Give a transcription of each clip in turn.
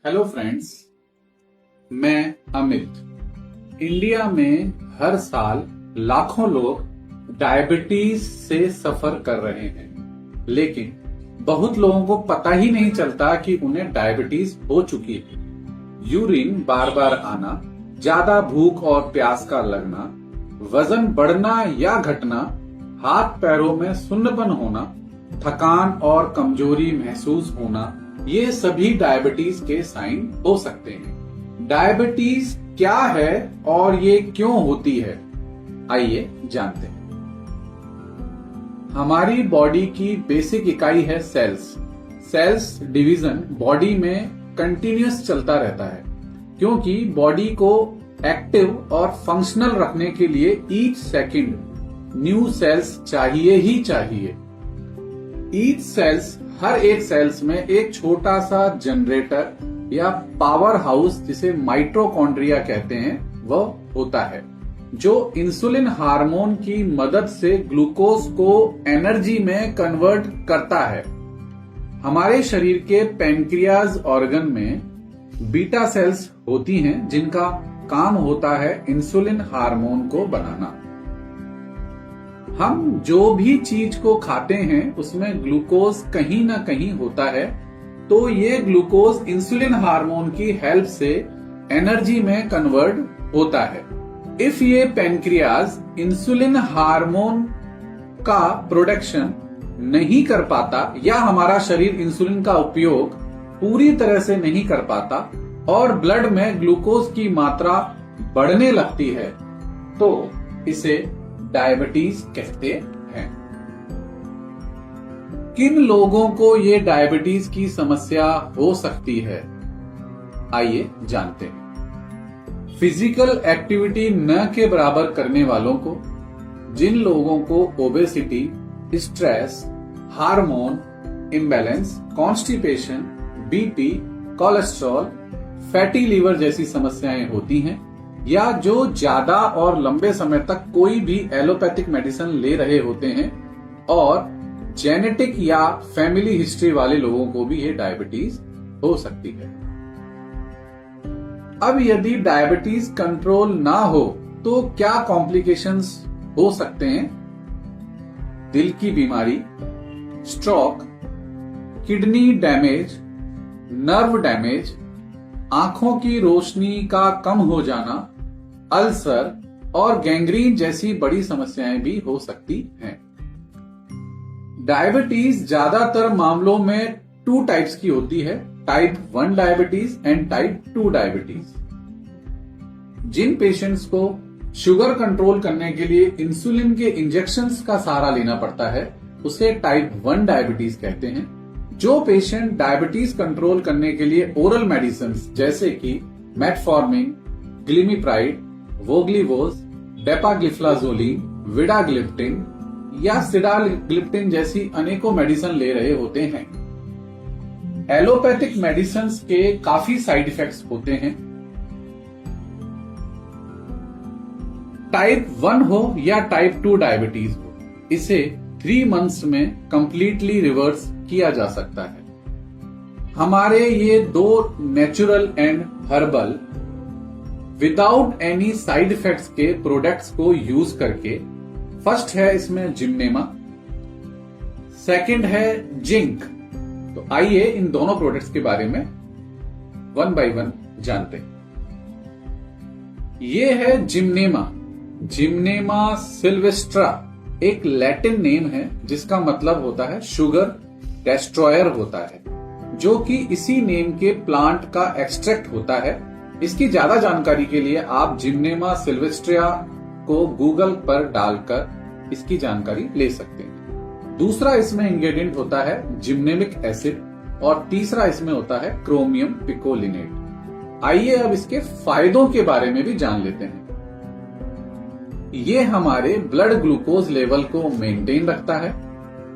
Hello friends, मैं Amit. India में हर साल लाखों लोग डायबिटीज से सफर कर रहे हैं, लेकिन बहुत लोगों को पता ही नहीं चलता कि उन्हें डायबिटीज हो चुकी है। यूरिन बार बार आना, ज्यादा भूख और प्यास का लगना, वजन बढ़ना या घटना, हाथ पैरों में सुन्नपन होना, थकान और कमजोरी महसूस होना, ये सभी डायबिटीज के साइन हो सकते हैं। डायबिटीज क्या है और ये क्यों होती है, आइए जानते हैं। हमारी बॉडी की बेसिक इकाई है सेल्स। सेल्स डिवीजन बॉडी में कंटिन्यूअस चलता रहता है, क्योंकि बॉडी को एक्टिव और फंक्शनल रखने के लिए ईच सेकंड न्यू सेल्स चाहिए ही चाहिए। ईच सेल्स, हर एक सेल्स में एक छोटा सा जनरेटर या पावर हाउस, जिसे माइटोकॉन्ड्रिया कहते हैं, वह होता है, जो इंसुलिन हार्मोन की मदद से ग्लूकोज को एनर्जी में कन्वर्ट करता है। हमारे शरीर के पैनक्रियाज ऑर्गन में बीटा सेल्स होती हैं, जिनका काम होता है इंसुलिन हार्मोन को बनाना। हम जो भी चीज को खाते हैं उसमें ग्लूकोज कहीं ना कहीं होता है, तो ये ग्लूकोज इंसुलिन हार्मोन की हेल्प से एनर्जी में कन्वर्ट होता है। इफ ये पैनक्रियाज इंसुलिन हार्मोन का प्रोडक्शन नहीं कर पाता या हमारा शरीर इंसुलिन का उपयोग पूरी तरह से नहीं कर पाता और ब्लड में ग्लूकोज की मात्रा बढ़ने लगती है, तो इसे डायबिटीज कहते हैं। किन लोगों को ये डायबिटीज की समस्या हो सकती है, आइए जानते हैं। फिजिकल एक्टिविटी न के बराबर करने वालों को, जिन लोगों को obesity, stress, hormone imbalance, constipation, BP, cholesterol, fatty liver जैसी समस्याएं होती हैं, या जो ज्यादा और लंबे समय तक कोई भी एलोपैथिक मेडिसिन ले रहे होते हैं, और जेनेटिक या फैमिली हिस्ट्री वाले लोगों को भी ये डायबिटीज हो सकती है। अब यदि डायबिटीज कंट्रोल ना हो तो क्या कॉम्प्लिकेशंस हो सकते हैं? दिल की बीमारी, stroke, kidney damage, nerve damage, आंखों की रोशनी का कम हो जाना, अल्सर और गैंग्रीन जैसी बड़ी समस्याएं भी हो सकती हैं। डायबिटीज ज्यादातर मामलों में 2 टाइप्स की होती है, type 1 diabetes and type 2 diabetes. जिन पेशेंट्स को शुगर कंट्रोल करने के लिए इंसुलिन के इंजेक्शंस का सहारा लेना पड़ता है, उसे टाइप 1 डायबिटीज कहते हैं। जो पेशेंट डायबिटीज कंट्रोल करने के लिए ओरल मेडिसिन जैसे कि मेटफॉर्मिन, ग्लिमिप्राइड, वोग्लिवोज, डेपाग्लिफ्लाजोलिन, विडाग्लिप्टिन या सिडाग्लिप्टिन जैसी अनेकों मेडिसिन ले रहे होते हैं। एलोपैथिक मेडिसिन के काफी साइड इफेक्ट्स होते हैं। टाइप 1 हो या टाइप 2 डायबिटीज हो, इसे 3 मंथ्स में कंप्लीटली रिवर्स किया जा सकता है। हमारे ये 2 natural and herbal without any side effects के प्रोडक्ट्स को यूज करके, फर्स्ट है इसमें जिमनेमा, सेकंड है जिंक। तो आइए इन दोनों प्रोडक्ट्स के बारे में 1 बाय 1 जानते हैं। ये है जिमनेमा। जिमनेमा सिल्वेस्ट्रा एक लैटिन नेम है, जिसका मतलब होता है शुगर डेस्ट्रॉयर होता है, जो कि इसी नेम के प्लांट का एक्सट्रैक्ट होता है। इसकी ज्यादा जानकारी के लिए आप जिमनेमा सिल्वेस्ट्रा को गूगल पर डालकर इसकी जानकारी ले सकते हैं। दूसरा इसमें इंग्रेडिएंट होता है जिमनेमिक एसिड और तीसरा इसमें होता है क्रोमियम पिकोलिनेट। आइए अब इसके फायदों के बारे में भी जान लेते हैं। ये हमारे ब्लड ग्लूकोज लेवल को मेंटेन रखता है,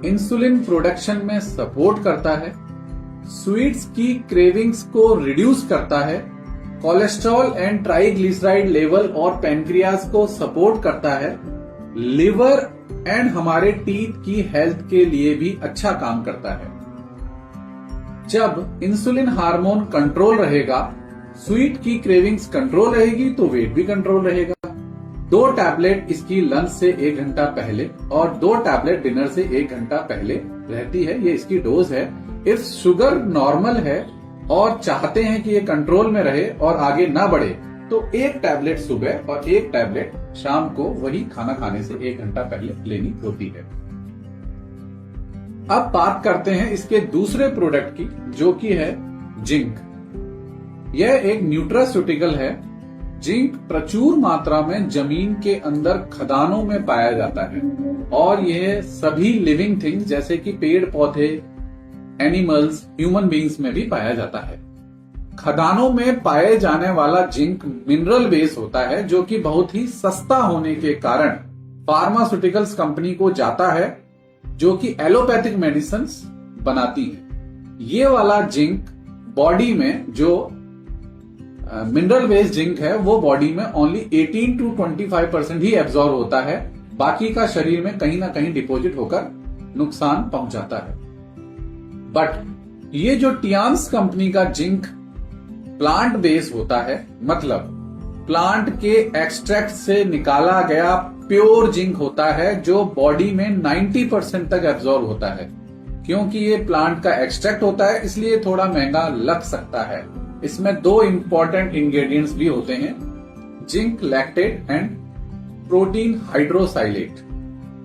इंसुलिन प्रोडक्शन में सपोर्ट करता है, स्वीट्स की क्रेविंग्स को रिड्यूस करता है, कोलेस्ट्रॉल एंड ट्राइग्लिसराइड लेवल और पैनक्रियाज को सपोर्ट करता है, लिवर एंड हमारे टीथ की हेल्थ के लिए भी अच्छा काम करता है। जब इंसुलिन हार्मोन कंट्रोल रहेगा, स्वीट की क्रेविंग्स कंट्रोल रहेगी तो वेट भी कंट्रोल रहेगा। 2 टैबलेट इसकी लंच से 1 घंटा पहले और 2 टैबलेट डिनर से 1 घंटा पहले रहती है। ये इसकी डोज है। इफ शुगर नॉर्मल है और चाहते हैं कि ये कंट्रोल में रहे और आगे ना बढ़े तो 1 टैबलेट सुबह और 1 टैबलेट शाम को वही खाना खाने से 1 घंटा पहले लेनी होती है। अब बात करते हैं इसके दूसरे प्रोडक्ट की, जो कि है जिंक। यह एक न्यूट्रास्यूटिकल है। जिंक प्रचुर मात्रा में जमीन के अंदर खदानों में पाया जाता है और यह सभी लिविंग थिंग्स जैसे कि पेड़ पौधे, एनिमल्स, ह्यूमन बींग्स में भी पाया जाता है। खदानों में पाए जाने वाला जिंक मिनरल बेस होता है, जो कि बहुत ही सस्ता होने के कारण फार्मास्यूटिकल्स कंपनी को जाता है, जो कि एलोपैथिक मेडिसिन बनाती है। ये वाला जिंक बॉडी में जो मिनरल बेस्ड जिंक है वो बॉडी में ओनली 18 to 25% ही एब्जॉर्ब होता है, बाकी का शरीर में कहीं ना कहीं डिपॉजिट होकर नुकसान पहुंचाता है। बट ये जो टियान्स कंपनी का जिंक प्लांट बेस होता है, मतलब प्लांट के एक्सट्रैक्ट से निकाला गया प्योर जिंक होता है, जो बॉडी में 90% तक एब्जॉर्ब होता है। क्योंकि ये प्लांट का एक्सट्रैक्ट होता है इसलिए थोड़ा महंगा लग सकता है। इसमें 2 इंपॉर्टेंट इंग्रेडिएंट्स भी होते हैं, zinc lactate and protein hydrolysate.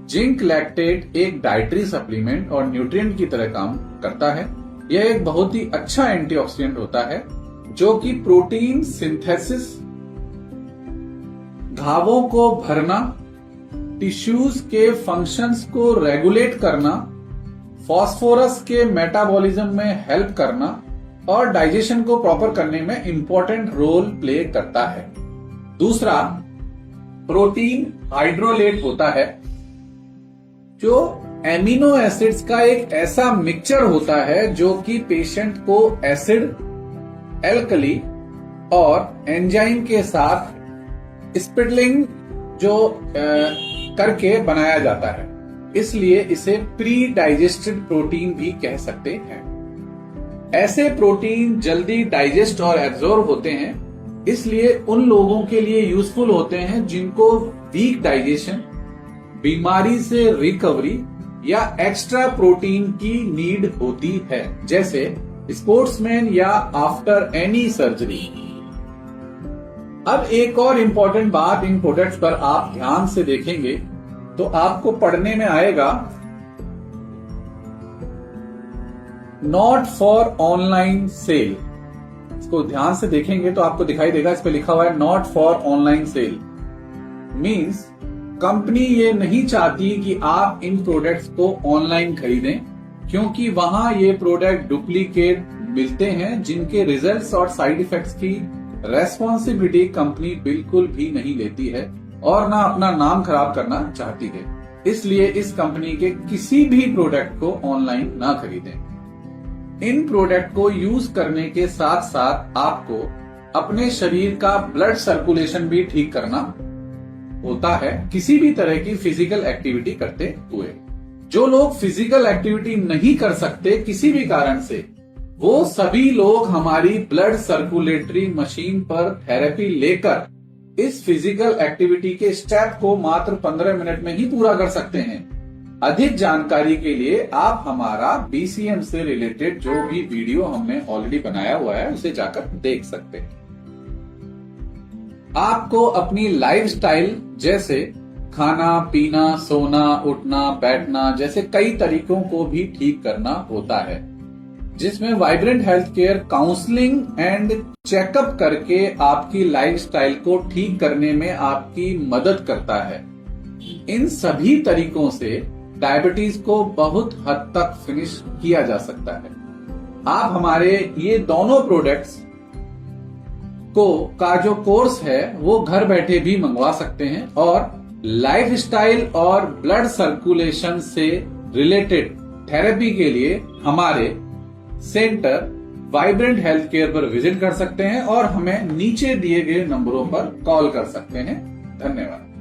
Zinc lactate एक डाइटरी सप्लीमेंट और न्यूट्रिएंट की तरह काम करता है। यह एक बहुत ही अच्छा एंटीऑक्सीडेंट होता है, जो कि प्रोटीन सिंथेसिस, घावों को भरना, टिश्यूज के फंक्शंस को रेगुलेट करना, फास्फोरस के मेटाबॉलिज्म में हेल्प करना और डाइजेशन को प्रॉपर करने में इंपॉर्टेंट रोल प्ले करता है। दूसरा प्रोटीन हाइड्रोलेट होता है, जो एमिनो एसिड्स का एक ऐसा मिक्सचर होता है जो कि पेशेंट को एसिड, एल्कली और एंजाइम के साथ स्पिटलिंग जो करके बनाया जाता है, इसलिए इसे प्री डाइजेस्टेड प्रोटीन भी कह सकते हैं। ऐसे प्रोटीन जल्दी डाइजेस्ट और एब्जॉर्ब होते हैं, इसलिए उन लोगों के लिए यूजफुल होते हैं जिनको वीक डाइजेशन, बीमारी से रिकवरी या एक्स्ट्रा प्रोटीन की नीड होती है, जैसे स्पोर्ट्समैन या आफ्टर एनी सर्जरी। अब एक और इंपॉर्टेंट बात इन प्रोडक्ट्स पर आप ध्यान से देखेंगे तो आपको पढ़ने में आएगा, नॉट फॉर ऑनलाइन सेल। इसको ध्यान से देखेंगे तो आपको दिखाई देगा, इस पे लिखा हुआ है not for online sale. Means company ये नहीं चाहती कि आप इन प्रोडक्ट्स को ऑनलाइन खरीदें, क्योंकि वहां ये प्रोडक्ट डुप्लीकेट मिलते हैं, जिनके रिजल्ट्स और साइड इफेक्ट्स की रेस्पॉन्सिबिलिटी कंपनी बिल्कुल भी नहीं लेती है और ना अपना नाम खराब करना चाहती है। इसलिए इस कंपनी के किसी भी प्रोडक्ट को ऑनलाइन ना खरीदें। इन प्रोडक्ट को यूज करने के साथ साथ आपको अपने शरीर का ब्लड सर्कुलेशन भी ठीक करना होता है, किसी भी तरह की फिजिकल एक्टिविटी करते हुए। जो लोग फिजिकल एक्टिविटी नहीं कर सकते किसी भी कारण से, वो सभी लोग हमारी ब्लड सर्कुलेटरी मशीन पर थेरेपी लेकर इस फिजिकल एक्टिविटी के स्टेप को मात्र 15 मिनट में ही पूरा कर सकते हैं। अधिक जानकारी के लिए आप हमारा बीसीएम से रिलेटेड जो भी वीडियो हमने ऑलरेडी बनाया हुआ है उसे जाकर देख सकते हैं। आपको अपनी लाइफस्टाइल जैसे खाना, पीना, सोना, उठना, बैठना जैसे कई तरीकों को भी ठीक करना होता है, जिसमें vibrant health care counselling and checkup करके आपकी लाइफस्टाइल को ठीक करने में आपकी मदद करता है। इन सभी तरीकों से डायबिटीज को बहुत हद तक फिनिश किया जा सकता है। आप हमारे ये दोनों प्रोडक्ट्स का जो कोर्स है वो घर बैठे भी मंगवा सकते हैं और लाइफस्टाइल और ब्लड सर्कुलेशन से रिलेटेड थेरेपी के लिए हमारे सेंटर वाइब्रेंट हेल्थ केयर पर विजिट कर सकते हैं और हमें नीचे दिए गए नंबरों पर कॉल कर सकते हैं। धन्यवाद।